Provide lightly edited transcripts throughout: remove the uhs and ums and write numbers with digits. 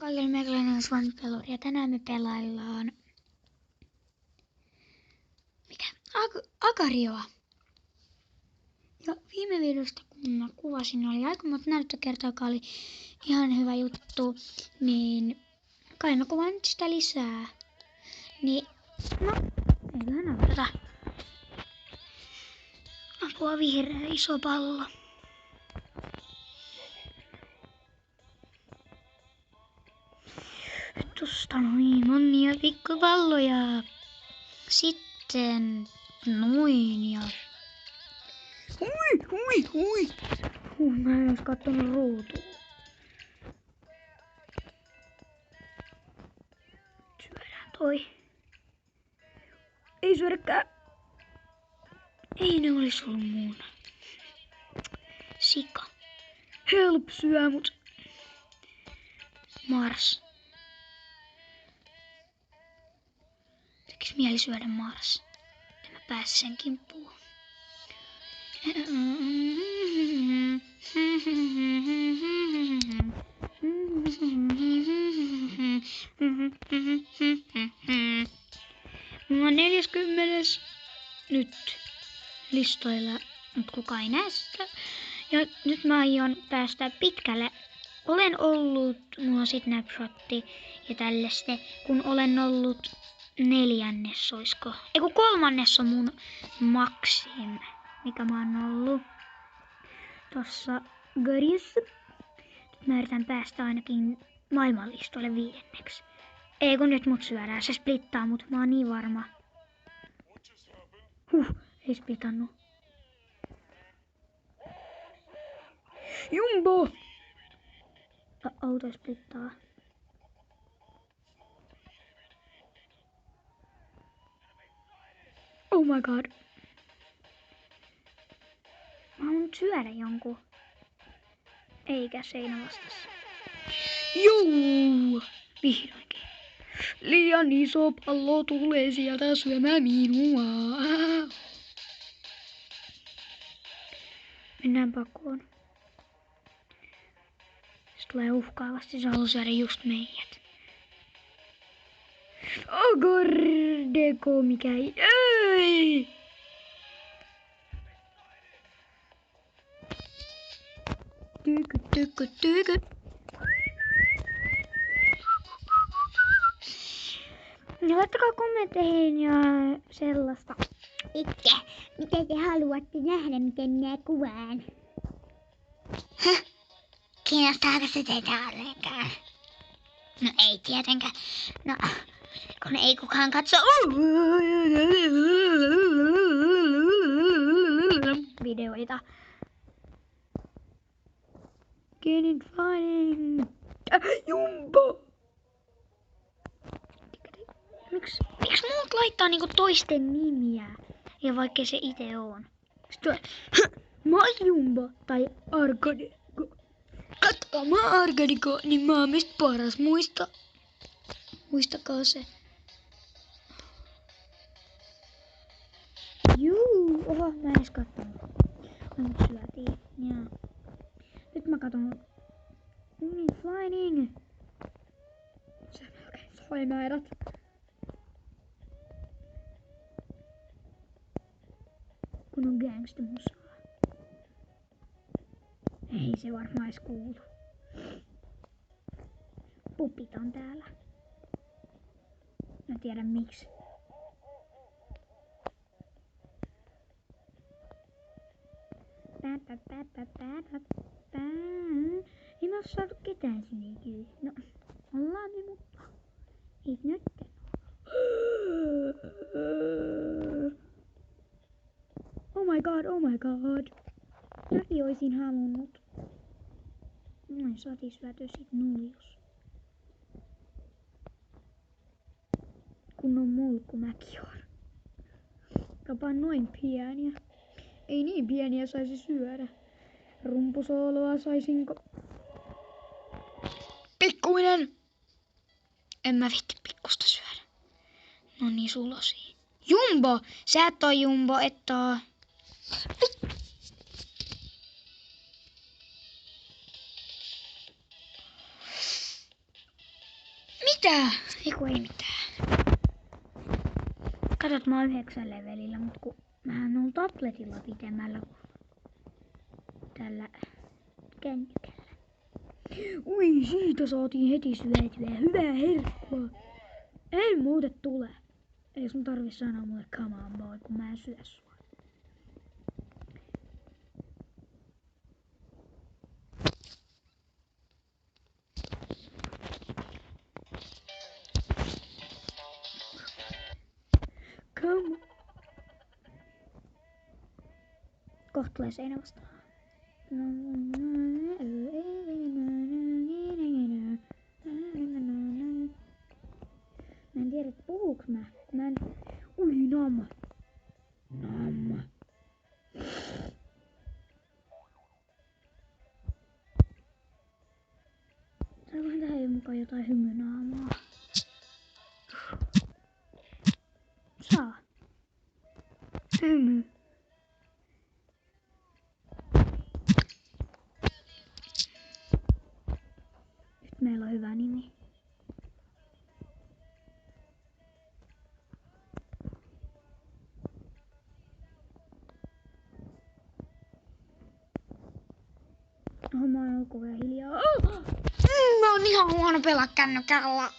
Kaikille meikäläinen Svanpeluri ja tänään me pelaillaan Agarioa. Ja viime videosta kun mä kuvasin oli aika monta näyttökertaa, joka oli ihan hyvä juttu, niin kai mä kuvaan nyt sitä lisää. Niin no, eiköhän avata. Apua, vihreä iso pallo. Tosta noin monia pikkupalloja. Sitten noin ja... Hui. Mä en ois kattonut ruutua. Syödään toi. Ei syödäkään. Ei ne olis ollut muuna. Sika. Help syö mut. Mars. Tekis mieli syödä Mars. En mä pääse sen kimppuun. Mulla on 40. nyt listoilla, mutta kukaan ei näe sitä. Ja nyt mä aion päästä pitkälle. Olen ollut, mulla on sit snapshotti ja tällaista, kun olen ollut 4. oisko. Eiku 3. on mun maksim, mikä mä oon ollut tossa Garissa. Nyt mä yritän päästä ainakin maailmanlistoille 5. Ei kun nyt mut syödään, se splittaa mut, mä oon niin varma. Ei splitannu. Jumbo! Auto splittaa. Oh my god. Mä haluan syödä jonkun. Eikä seinä vastassa. Juu! Vihdoinkin. Liian iso pallo tulee sieltä syömään minua. Mennään pakoon. Se tulee uhkaavasti, se haluaa syödä just meidät. Agardeko, mikä ei! Tyky. Ja laittakaa kommentteihin ja sellaista. Mitä te haluatte nähdä, miten minä kuvaan? Kiinnostaako se teitä ollenkaan? No ei tietenkään. No, kun ei kukaan katso videoita. Getting fighting. Jumbo! Miksi muut laittaa niinku toisten nimiä? Ja vaikka se itse on. Sitten mä oon Jumbo tai Argadeko. Katsokaa, mä oon Argadeko, niin mä oon mistä paras. Muistakaa se. Juu, oho, mä en edes kattonut. Mut syötiin. Jaa. Nyt mä katon. Flying. Se melkein sai meidät. Kun on gangstamusaa. Ei se varmaan edes kuulu. Pupit on täällä. Mä tiedän miksi. Ei mä oo saatu ketään sinne kyllä. No, ollaan niin, mutta ei nyt. Oh my god. Mäkin oisin halunnut. Noin saatiin syötyä sit nuljus. Kunnon mulkkumäki on. Jopa noin pieniä. Ei niin pieniä saisi syödä. Rumpusooloa saisinko? Pikkuinen! En mä vitti pikkusta syödä. No niin sulosia. Jumbo! Sä et oo Jumbo, et oo. Mitä? Eiku ei mitään. Katsot, mä oon 9 levelillä, mut kun mähän on tabletilla pitemmällä kuin tällä kännykällä. Ui, siitä saatiin heti syötyä. Hyvää herkkua. Ei muuten tule. Ei sun tarvi sanoa mulle come on boy, kun mä en syö sua. Come. Kohta tulee seinä vastaan. Mä en tiedä, puhuuks mä. Ui, naama. Naama. Saankohan tähän jo mukaan jotain hymynaamaa? Saa. Hymy. Nyt meillä on hyvä nimi. Mä oon ollut kovin hiljaa. Mä oon ihan huono pelaa kännykällä.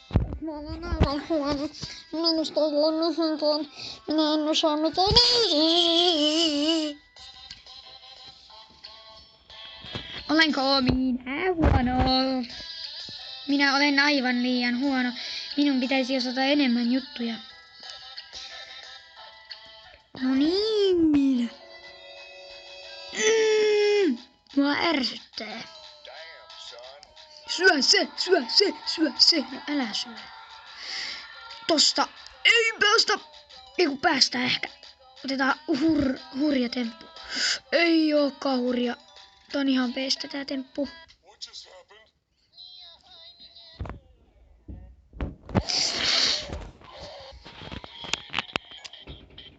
Mä oon aivan huono. Minusta ei ole mihinkään. Minä en osaa mitään. Olenko minä huono? Minä olen aivan liian huono. Minun pitäisi osata enemmän juttuja. No niin, minä. Mua ärsyttää. Syö se. No älä syö. Tosta ei päästä. Eiku päästä ehkä. Otetaan hurja temppu. Ei ookaan hurja. Tää on ihan peestä tää temppu.